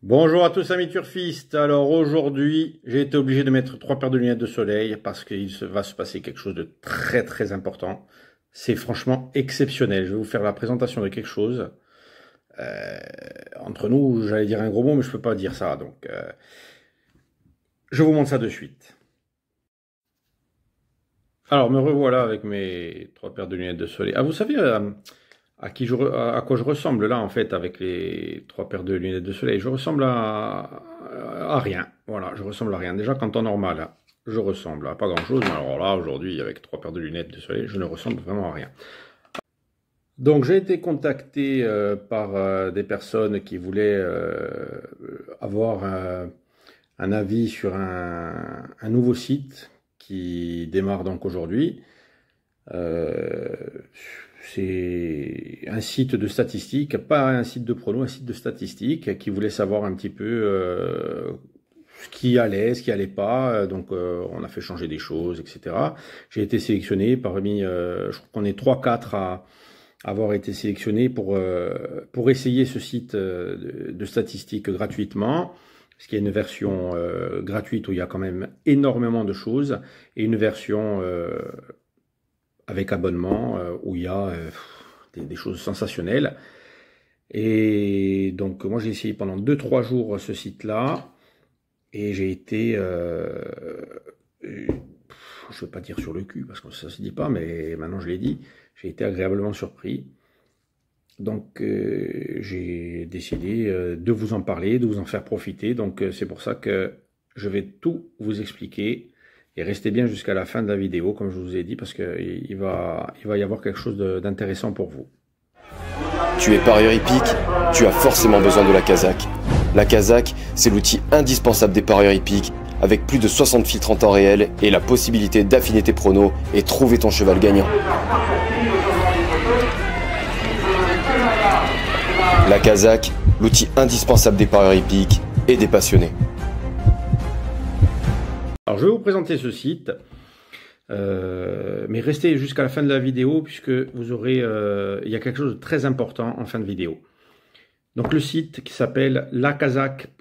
Bonjour à tous amis turfistes. Alors aujourd'hui, j'ai été obligé de mettre 3 paires de lunettes de soleil parce qu'il va se passer quelque chose de très important. C'est franchement exceptionnel. Je vais vous faire la présentation de quelque chose. Entre nous, j'allais dire un gros mot, mais je peux pas dire ça. Donc, je vous montre ça de suite. Alors, me revoilà avec mes 3 paires de lunettes de soleil. Ah, vous savez à quoi je ressemble là en fait avec les 3 paires de lunettes de soleil? Je ressemble à rien. Voilà, je ressemble à rien. Déjà qu'en temps normal, hein, je ressemble à pas grand chose. Mais alors là, aujourd'hui, avec 3 paires de lunettes de soleil, je ne ressemble vraiment à rien. Donc j'ai été contacté par des personnes qui voulaient avoir un avis sur un nouveau site qui démarre donc aujourd'hui. C'est un site de statistiques, pas un site de prono, un site de statistiques qui voulait savoir un petit peu ce qui allait pas. Donc on a fait changer des choses, etc. J'ai été sélectionné parmi, je crois qu'on est 3-4 à avoir été sélectionné pour essayer ce site de statistiques gratuitement. Parce qu'il y a une version gratuite où il y a quand même énormément de choses et une version avec abonnement où il y a des choses sensationnelles. Et donc moi j'ai essayé pendant 2-3 jours ce site-là et j'ai été, je ne veux pas dire sur le cul parce que ça se dit pas, mais maintenant je l'ai dit, j'ai été agréablement surpris. Donc j'ai décidé de vous en parler, de vous en faire profiter. Donc c'est pour ça que je vais tout vous expliquer. Et restez bien jusqu'à la fin de la vidéo, comme je vous ai dit, parce qu'il va y avoir quelque chose d'intéressant pour vous. Tu es parieur hippique, tu as forcément besoin de la Kazakh. La Kazakh, c'est l'outil indispensable des parieurs hippiques, avec plus de 60 filtres en temps réel et la possibilité d'affiner tes pronos et trouver ton cheval gagnant. La Kazakh, l'outil indispensable des parieurs hippiques et des passionnés. Alors je vais vous présenter ce site, mais restez jusqu'à la fin de la vidéo puisque vous aurez, il y a quelque chose de très important en fin de vidéo. Donc le site qui s'appelle lakazakh.fr.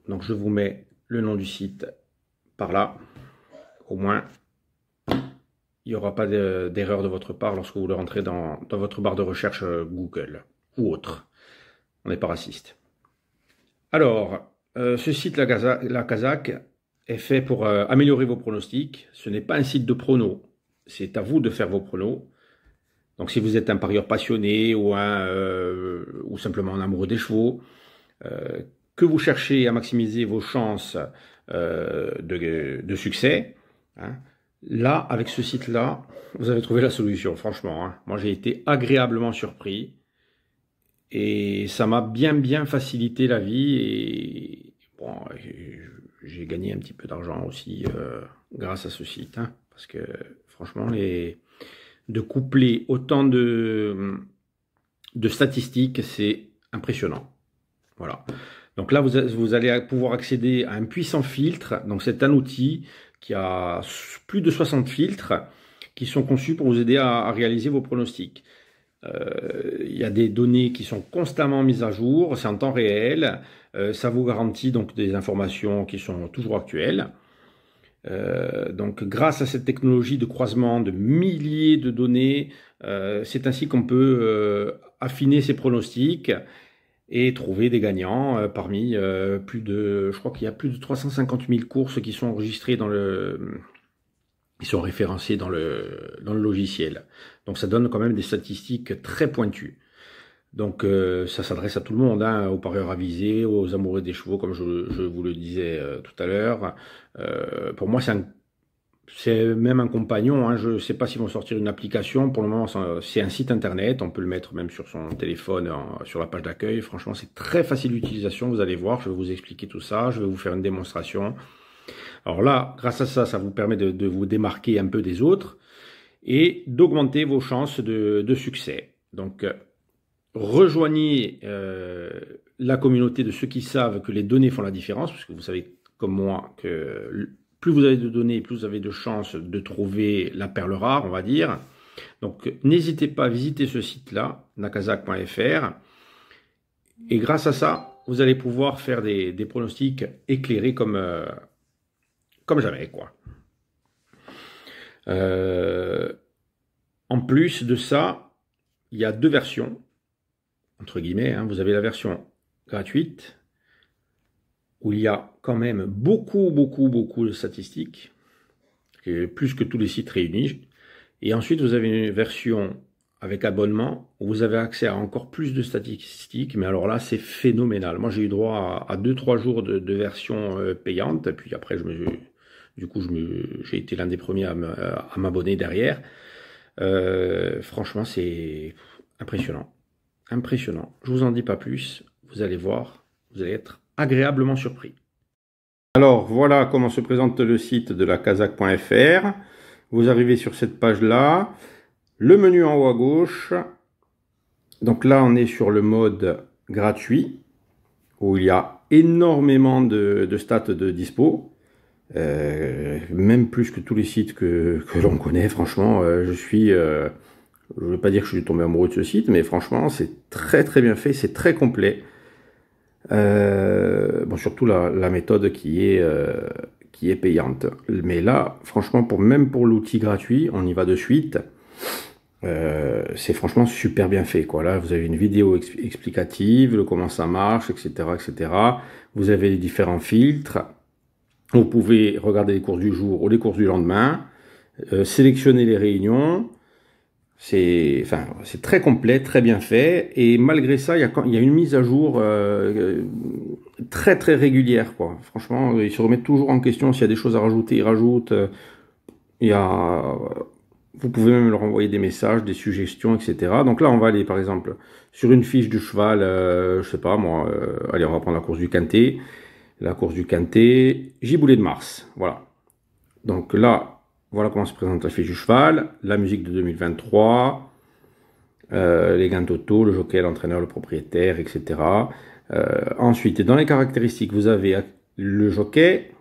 Donc je vous mets le nom du site par là, au moins il n'y aura pas d'erreur de votre part lorsque vous le rentrez dans votre barre de recherche Google ou autre. On n'est pas raciste. Alors, ce site, la Kazakh, est fait pour améliorer vos pronostics. Ce n'est pas un site de pronos. C'est à vous de faire vos pronos. Donc, si vous êtes un parieur passionné ou simplement un amoureux des chevaux, que vous cherchez à maximiser vos chances de succès, hein, là, avec ce site-là, vous avez trouvé la solution, franchement. Hein. Moi, j'ai été agréablement surpris. Et ça m'a bien facilité la vie et bon, j'ai gagné un petit peu d'argent aussi grâce à ce site. Hein, parce que franchement, de coupler autant de statistiques, c'est impressionnant. Voilà. Donc là, vous allez pouvoir accéder à un puissant filtre. Donc c'est un outil qui a plus de 60 filtres qui sont conçus pour vous aider à réaliser vos pronostics. Il y a des données qui sont constamment mises à jour, c'est en temps réel, ça vous garantit donc des informations qui sont toujours actuelles. Donc grâce à cette technologie de croisement de milliers de données, c'est ainsi qu'on peut affiner ses pronostics et trouver des gagnants parmi je crois qu'il y a plus de 350 000 courses qui sont enregistrées ils sont référencés dans le logiciel. Donc ça donne quand même des statistiques très pointues. Donc ça s'adresse à tout le monde, hein, aux parieurs avisés, aux amoureux des chevaux, comme je vous le disais tout à l'heure. Pour moi, c'est même un compagnon. Hein, je ne sais pas s'ils vont sortir une application. Pour le moment, c'est un site internet. On peut le mettre même sur son téléphone, sur la page d'accueil. Franchement, c'est très facile d'utilisation. Vous allez voir, je vais vous expliquer tout ça. Je vais vous faire une démonstration. Alors là, grâce à ça, ça vous permet de vous démarquer un peu des autres et d'augmenter vos chances de succès. Donc, rejoignez la communauté de ceux qui savent que les données font la différence, parce que vous savez comme moi que plus vous avez de données, plus vous avez de chances de trouver la perle rare, on va dire. Donc, n'hésitez pas à visiter ce site-là, lakazakh.fr. Et grâce à ça, vous allez pouvoir faire des pronostics éclairés comme jamais, quoi. En plus de ça, il y a deux versions, entre guillemets, hein. Vous avez la version gratuite, où il y a quand même beaucoup de statistiques, plus que tous les sites réunis. Et ensuite, vous avez une version avec abonnement, où vous avez accès à encore plus de statistiques, mais alors là, c'est phénoménal. Moi, j'ai eu droit à 2-3 jours de version payante, et puis après, j'ai été l'un des premiers à m'abonner derrière. Franchement, c'est impressionnant. Impressionnant. Je vous en dis pas plus. Vous allez voir, vous allez être agréablement surpris. Alors, voilà comment se présente le site de la Kazakh.fr. Vous arrivez sur cette page-là. Le menu en haut à gauche. Donc là, on est sur le mode gratuit, où il y a énormément de stats de dispo. Même plus que tous les sites que l'on connaît. Franchement, je ne veux pas dire que je suis tombé amoureux de ce site, mais franchement, c'est très bien fait, c'est très complet. Bon, surtout la méthode qui est payante. Mais là, franchement, même pour l'outil gratuit, on y va de suite. C'est franchement super bien fait, quoi. Là, vous avez une vidéo explicative, comment ça marche, etc., etc. Vous avez les différents filtres. Vous pouvez regarder les courses du jour ou les courses du lendemain, sélectionner les réunions. C'est très complet, très bien fait. Et malgré ça, il y a une mise à jour très régulière, quoi. Franchement, ils se remettent toujours en question. S'il y a des choses à rajouter, ils rajoutent. Vous pouvez même leur envoyer des messages, des suggestions, etc. Donc là, on va aller, par exemple, sur une fiche du cheval, je sais pas moi, allez, on va prendre la course du Quintet. La course du Quintet, Giboulet de Mars, voilà. Donc là, voilà comment se présente la fiche du cheval, la musique de 2023, les gains totaux, le jockey, l'entraîneur, le propriétaire, etc. Ensuite, dans les caractéristiques, vous avez le jockey,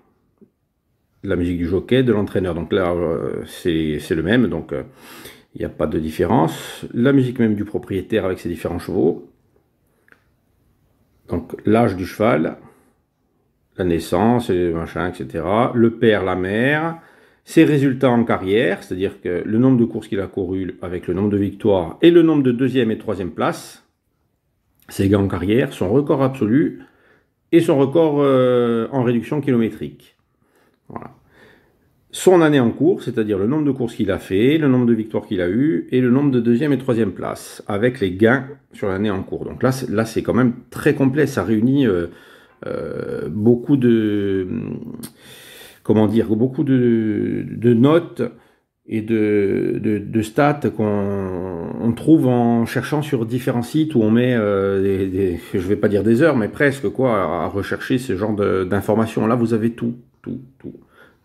la musique du jockey, de l'entraîneur. Donc là, c'est le même, donc il n'y a pas de différence. La musique même du propriétaire avec ses différents chevaux. Donc l'âge du cheval, la naissance, les machins, etc. Le père, la mère, ses résultats en carrière, c'est-à-dire que le nombre de courses qu'il a couru avec le nombre de victoires et le nombre de deuxième et troisième place, ses gains en carrière, son record absolu et son record en réduction kilométrique. Voilà. Son année en cours, c'est-à-dire le nombre de courses qu'il a fait, le nombre de victoires qu'il a eu et le nombre de deuxième et troisième place, avec les gains sur l'année en cours. Donc là, c'est quand même très complet, ça réunit beaucoup de, comment dire, beaucoup de notes et de stats qu'on trouve en cherchant sur différents sites où on met je vais pas dire des heures, mais presque, quoi, à rechercher ce genre d'informations. Là, vous avez tout.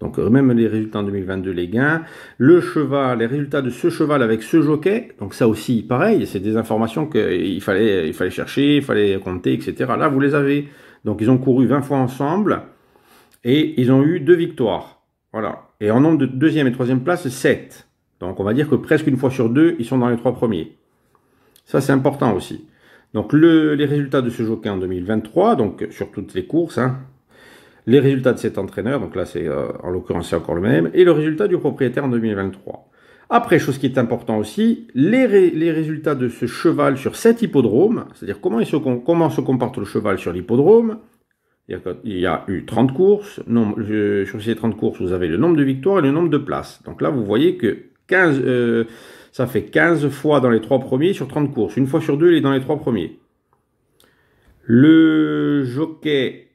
Donc même les résultats en 2022, les gains, le cheval, les résultats de ce cheval avec ce jockey, donc ça aussi pareil, c'est des informations qu'il fallait chercher, il fallait compter, etc. Là vous les avez. Donc ils ont couru 20 fois ensemble et ils ont eu 2 victoires. Voilà. Et en nombre de deuxième et troisième place, 7. Donc on va dire que presque une fois sur 2, ils sont dans les 3 premiers. Ça c'est important aussi. Donc les résultats de ce jockey en 2023, donc sur toutes les courses, hein. Les résultats de cet entraîneur, donc là c'est en l'occurrence c'est encore le même, et le résultat du propriétaire en 2023. Après, chose qui est important aussi, les résultats de ce cheval sur cet hippodrome, c'est-à-dire comment se comporte le cheval sur l'hippodrome. Il y a eu 30 courses, sur ces 30 courses vous avez le nombre de victoires et le nombre de places. Donc là vous voyez que ça fait 15 fois dans les 3 premiers sur 30 courses, une fois sur 2 il est dans les 3 premiers. Le jockey,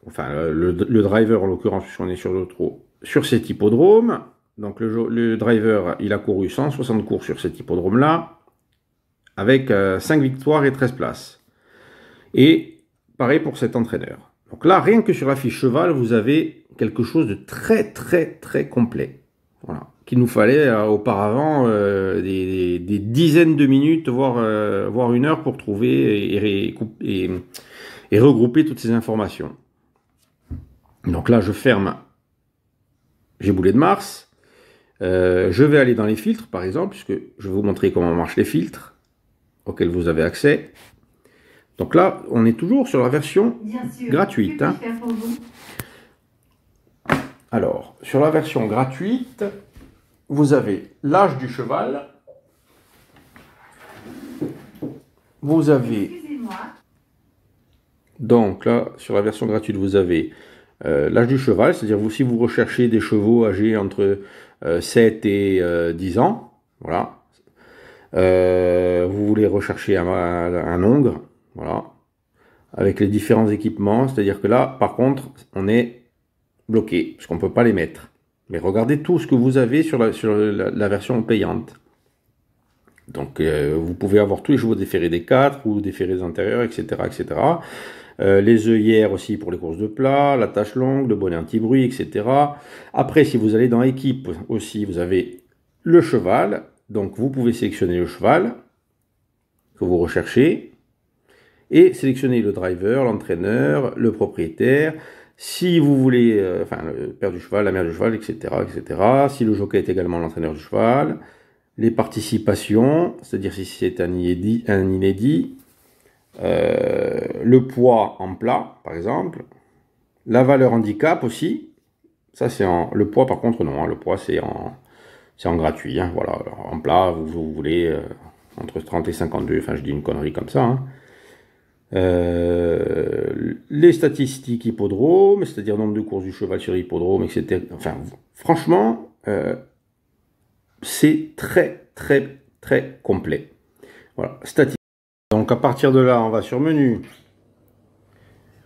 enfin le driver en l'occurrence, puisqu'on est sur l'autre, sur cet hippodrome, donc le driver il a couru 160 courses sur cet hippodrome là, avec 5 victoires et 13 places. Et pareil pour cet entraîneur. Donc là, rien que sur la fiche cheval, vous avez quelque chose de très complet. Voilà. Qu'il nous fallait auparavant des dizaines de minutes, voire une heure pour trouver et regrouper toutes ces informations. Donc là, je ferme Giboulet de Mars. Je vais aller dans les filtres, par exemple, puisque je vais vous montrer comment marchent les filtres auxquels vous avez accès. Donc là, on est toujours sur la version gratuite. Hein. Alors, sur la version gratuite, vous avez l'âge du cheval. Vous avez... Donc là, sur la version gratuite, vous avez l'âge du cheval, c'est-à-dire si vous recherchez des chevaux âgés entre 7 et 10 ans, voilà. Vous voulez rechercher un ongre, voilà, avec les différents équipements, c'est-à-dire que là, par contre, on est bloqué, parce qu'on ne peut pas les mettre. Mais regardez tout ce que vous avez sur la version payante. Donc, vous pouvez avoir tous les chevaux déférés des 4 ou déférés des antérieurs, etc. etc. Les œillères aussi pour les courses de plat, la tache longue, le bonnet anti-bruit, etc. Après, si vous allez dans équipe aussi, vous avez le cheval. Donc, vous pouvez sélectionner le cheval que vous recherchez et sélectionner le driver, l'entraîneur, le propriétaire. Si vous voulez, le père du cheval, la mère du cheval, etc., etc. Si le jockey est également l'entraîneur du cheval. Les participations, c'est-à-dire si c'est un inédit, le poids en plat, par exemple, la valeur handicap aussi, ça c'est le poids par contre non, hein, le poids c'est en gratuit, hein, voilà, alors, en plat vous voulez entre 30 et 52, enfin je dis une connerie comme ça, hein. Les statistiques hippodrome, c'est-à-dire nombre de courses du cheval sur hippodrome, etc. Enfin, franchement, c'est très très très complet. Voilà, statistiques. Donc à partir de là, on va sur menu,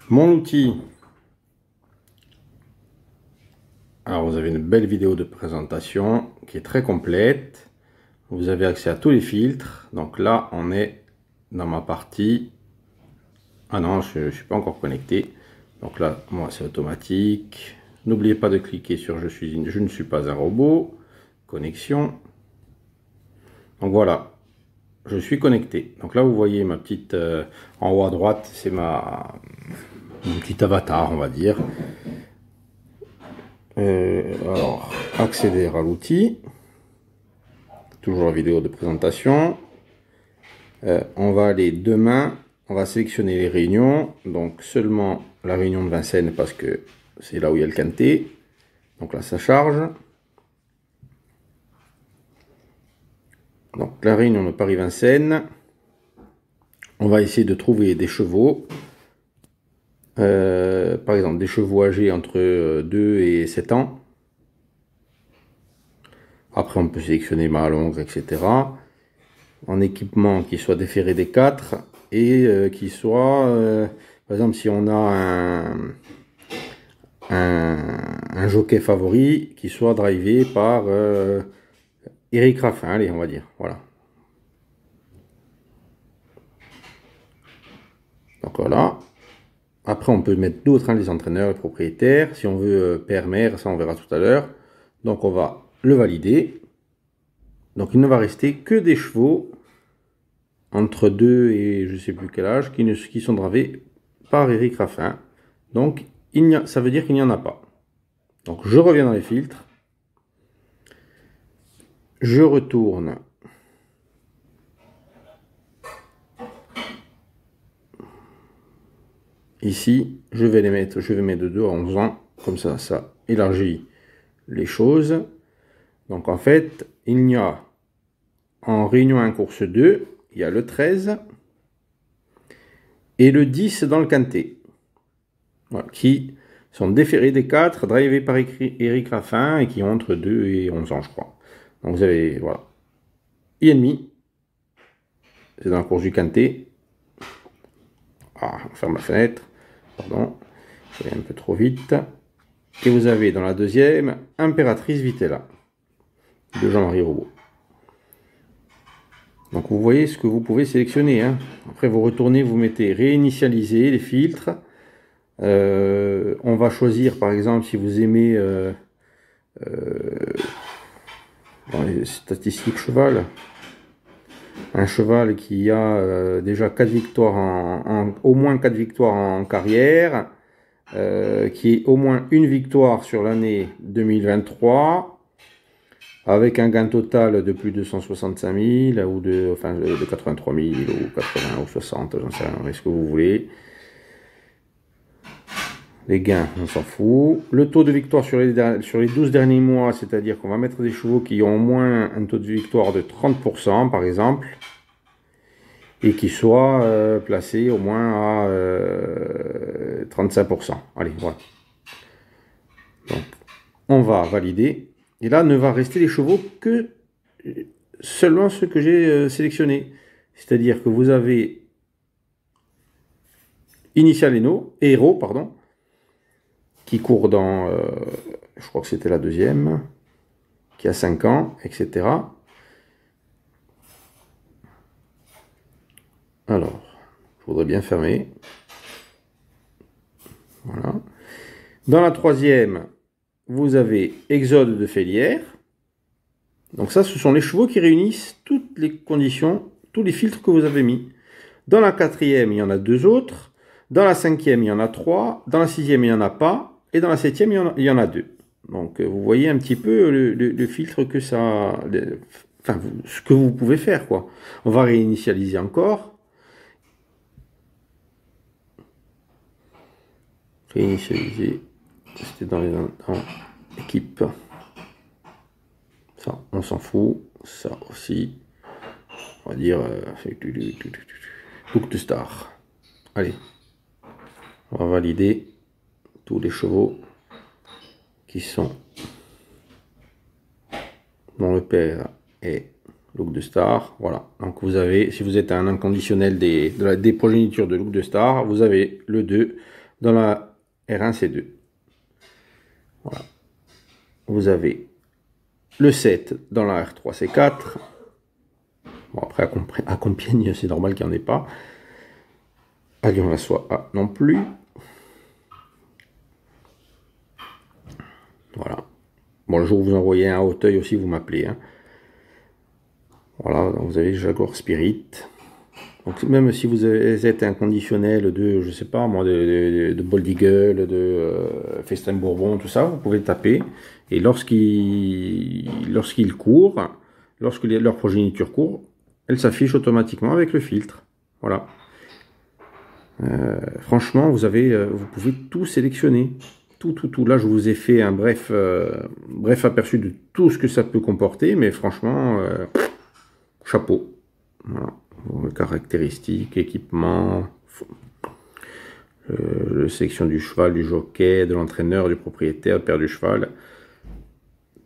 mon outil. Alors vous avez une belle vidéo de présentation qui est très complète. Vous avez accès à tous les filtres. Donc là, on est dans ma partie. Ah non, je ne suis pas encore connecté. Donc là, moi, c'est automatique. N'oubliez pas de cliquer sur je ne suis pas un robot. Connexion. Donc voilà, je suis connecté. Donc là, vous voyez ma petite... en haut à droite, c'est mon petit avatar, on va dire. Alors, accéder à l'outil. Toujours la vidéo de présentation. On va aller demain. On va sélectionner les réunions, donc seulement la réunion de Vincennes parce que c'est là où il y a le quintet. Donc là, ça charge. Donc la réunion de Paris-Vincennes. On va essayer de trouver des chevaux. Par exemple, des chevaux âgés entre 2 et 7 ans. Après, on peut sélectionner mâle, ongre, etc. En équipement qui soit déféré des 4. Et qui soit, par exemple, si on a un jockey favori, qui soit drivé par Eric Raffin, allez, on va dire, voilà. Donc voilà. Après, on peut mettre d'autres, hein, les entraîneurs, les propriétaires. Si on veut père-mère, ça on verra tout à l'heure. Donc on va le valider. Donc il ne va rester que des chevaux entre 2 et je ne sais plus quel âge, qui sont dravés par Eric Raffin. Donc, ça veut dire qu'il n'y en a pas. Donc, je reviens dans les filtres. Je retourne. Ici, je vais mettre de 2 à 11 ans. Comme ça, ça élargit les choses. Donc, en fait, il y a en réunion 1 course 2, il y a le 13 et le 10 dans le quintet, voilà, qui sont déférés des 4, drivés par Eric Raffin et qui ont entre 2 et 11 ans, je crois. Donc vous avez, voilà, I&demi, c'est dans la course du quintet. Ah, on ferme la fenêtre, pardon, je vais un peu trop vite. Et vous avez dans la deuxième, Impératrice Vitella, de Jean-Marie Robot. Donc vous voyez ce que vous pouvez sélectionner, hein. Après vous retournez, vous mettez réinitialiser les filtres. On va choisir par exemple si vous aimez dans les statistiques cheval, un cheval qui a déjà 4 victoires au moins 4 victoires en carrière, qui est au moins une victoire sur l'année 2023. avec un gain total de plus de 165 000 ou de 83 000 ou 80 ou 60, j'en sais rien, ce que vous voulez. Les gains, on s'en fout. Le taux de victoire sur les 12 derniers mois, c'est-à-dire qu'on va mettre des chevaux qui ont au moins un taux de victoire de 30% par exemple, et qui soient placés au moins à 35%. Allez, voilà. Donc, on va valider. Et là, ne va rester les chevaux que seulement ceux que j'ai sélectionnés. C'est-à-dire que vous avez Initial Héros, pardon, qui court dans, je crois que c'était la deuxième, qui a 5 ans, etc. Alors, je voudrais bien fermer. Voilà. Dans la troisième, vous avez Exode de Félière. Donc ça, ce sont les chevaux qui réunissent toutes les conditions, tous les filtres que vous avez mis. Dans la quatrième, il y en a 2 autres. Dans la cinquième, il y en a 3. Dans la sixième, il n'y en a pas. Et dans la septième, il y en a 2. Donc vous voyez un petit peu le filtre que ça... Enfin, ce que vous pouvez faire, quoi. On va réinitialiser encore. Réinitialiser. C'était dans équipe. Ça, on s'en fout. Ça aussi. On va dire Look de Star. Allez. On va valider tous les chevaux qui sont dont le père est Look de Star. Voilà. Donc vous avez, si vous êtes un inconditionnel des progénitures de Look de Star, vous avez le 2 dans la R1C2. Voilà. Vous avez le 7 dans la R3C4. Bon, après, à Compiègne, c'est normal qu'il n'y en ait pas. À Lyon-la-Soie, non plus. Voilà. Bon, le jour où vous envoyez un Hauteuil aussi, vous m'appelez. Hein. Voilà, donc vous avez Jaguar Spirit. Donc même si vous êtes un conditionnel de, je sais pas moi, de Bold Eagle, de Festin Bourbon, tout ça, vous pouvez taper. Et lorsqu'ils courent, lorsque leur progéniture court, elle s'affiche automatiquement avec le filtre. Voilà. Franchement, vous pouvez tout sélectionner. Tout. Là, je vous ai fait un bref aperçu de tout ce que ça peut comporter, mais franchement, chapeau. Voilà. Caractéristiques, équipement, la sélection du cheval, du jockey, de l'entraîneur, du propriétaire, du père du cheval.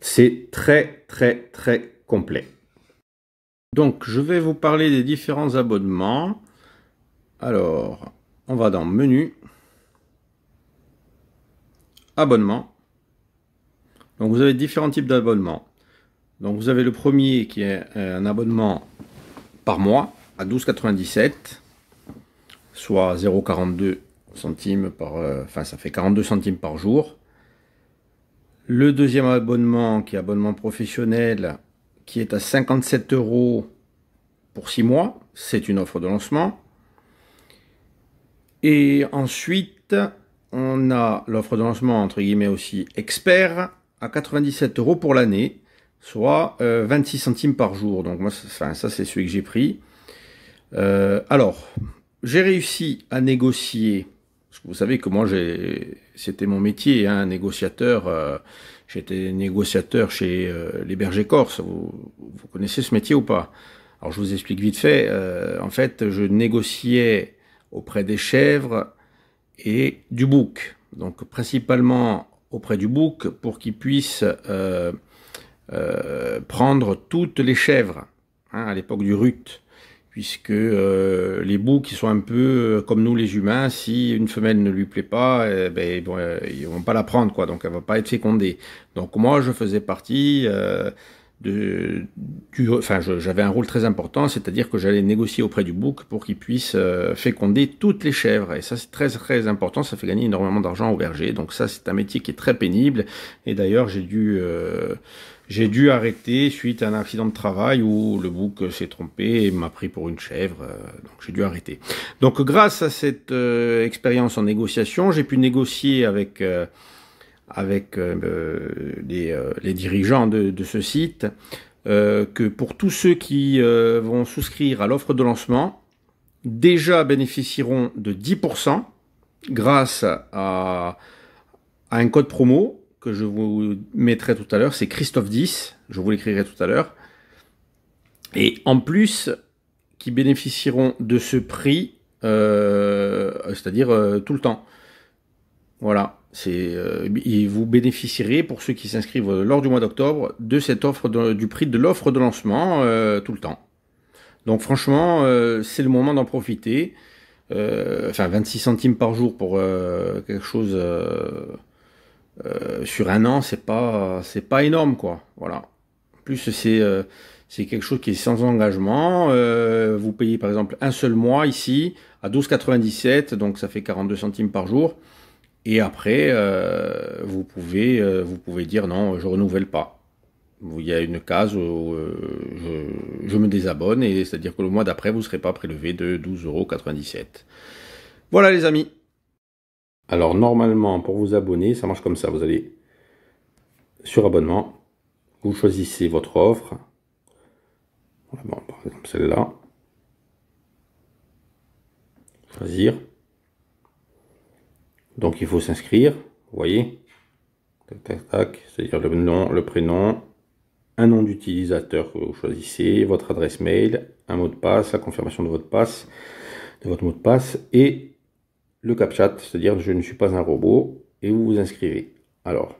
C'est très complet. Donc, je vais vous parler des différents abonnements. Alors, on va dans Menu, Abonnement. Donc, vous avez différents types d'abonnements. Donc, vous avez le premier qui est un abonnement par mois à 12,97, soit 0,42 centimes par... enfin, ça fait 42 centimes par jour. Le deuxième abonnement, qui est abonnement professionnel, qui est à 57 € pour 6 mois. C'est une offre de lancement. Et ensuite, on a l'offre de lancement, entre guillemets aussi, expert, à 97 € pour l'année, soit 26 centimes par jour. Donc moi, ça c'est celui que j'ai pris. Alors, j'ai réussi à négocier, parce que vous savez que moi, c'était mon métier, hein, négociateur. J'étais négociateur chez les bergers corses. Vous connaissez ce métier ou pas? Alors, je vous explique vite fait. En fait, je négociais auprès des chèvres et du bouc. Donc, principalement auprès du bouc pour qu'ils puissent prendre toutes les chèvres, hein, à l'époque du rut. Puisque les boucs, ils sont un peu comme nous les humains, si une femelle ne lui plaît pas, ils vont pas la prendre, quoi, donc elle va pas être fécondée. Donc moi, je faisais partie j'avais un rôle très important, c'est-à-dire que j'allais négocier auprès du bouc pour qu'il puisse féconder toutes les chèvres. Et ça, c'est très important, ça fait gagner énormément d'argent au berger. Donc ça, c'est un métier qui est très pénible. Et d'ailleurs, j'ai dû arrêter suite à un accident de travail où le bouc s'est trompé et m'a pris pour une chèvre, donc j'ai dû arrêter. Donc grâce à cette expérience en négociation, j'ai pu négocier avec avec les dirigeants de ce site, que pour tous ceux qui vont souscrire à l'offre de lancement, déjà bénéficieront de 10% grâce à un code promo que je vous mettrai tout à l'heure, c'est Christophe 10, je vous l'écrirai tout à l'heure. Et en plus, qui bénéficieront de ce prix, c'est-à-dire tout le temps. Voilà, vous bénéficierez, pour ceux qui s'inscrivent lors du mois d'octobre, de cette offre, du prix de l'offre de lancement tout le temps. Donc franchement, c'est le moment d'en profiter. Enfin, 26 centimes par jour pour quelque chose sur un an, c'est pas énorme, quoi. Voilà. En plus, c'est quelque chose qui est sans engagement. Vous payez par exemple un seul mois ici à 12,97, donc ça fait 42 centimes par jour. Et après, vous pouvez dire non, je renouvelle pas. Il y a une case où je me désabonne, et c'est-à-dire que le mois d'après, vous ne serez pas prélevé de 12,97 €. Voilà les amis. Alors normalement, pour vous abonner, ça marche comme ça. Vous allez sur abonnement, vous choisissez votre offre. Bon, par exemple celle-là. Choisir. Donc il faut s'inscrire, vous voyez. Tac, tac, tac. C'est-à-dire le nom, le prénom, un nom d'utilisateur que vous choisissez, votre adresse mail, un mot de passe, la confirmation de votre mot de passe, et le CAPTCHA, c'est-à-dire je ne suis pas un robot, et vous vous inscrivez. Alors,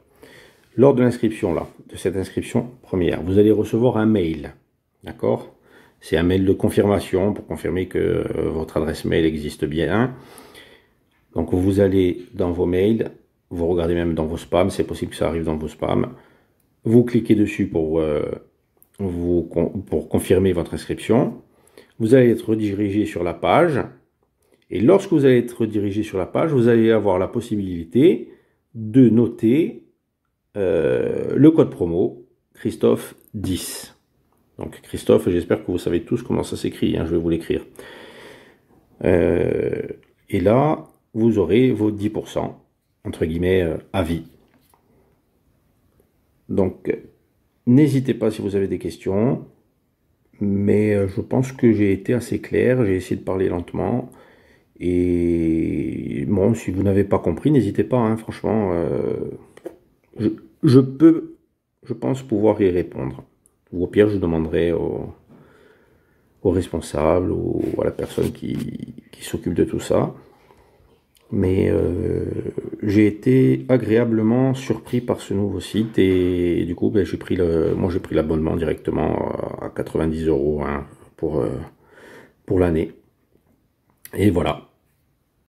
lors de l'inscription là, de cette inscription première, vous allez recevoir un mail, d'accord? C'est un mail de confirmation pour confirmer que votre adresse mail existe bien. Donc vous allez dans vos mails, vous regardez même dans vos spams, c'est possible que ça arrive dans vos spams. Vous cliquez dessus pour confirmer votre inscription. Vous allez être redirigé sur la page. Et lorsque vous allez être redirigé sur la page, vous allez avoir la possibilité de noter le code promo Christophe 10. Donc Christophe, j'espère que vous savez tous comment ça s'écrit, hein, je vais vous l'écrire. Et là, vous aurez vos 10%, entre guillemets, à vie. Donc, n'hésitez pas si vous avez des questions, mais je pense que j'ai été assez clair, j'ai essayé de parler lentement. Et bon, si vous n'avez pas compris, n'hésitez pas, hein, franchement, je pense pouvoir y répondre. Ou au pire, je demanderai au responsable ou à la personne qui s'occupe de tout ça. Mais j'ai été agréablement surpris par ce nouveau site, et du coup, ben, j'ai pris l'abonnement directement à 90 € hein, pour l'année. Et voilà.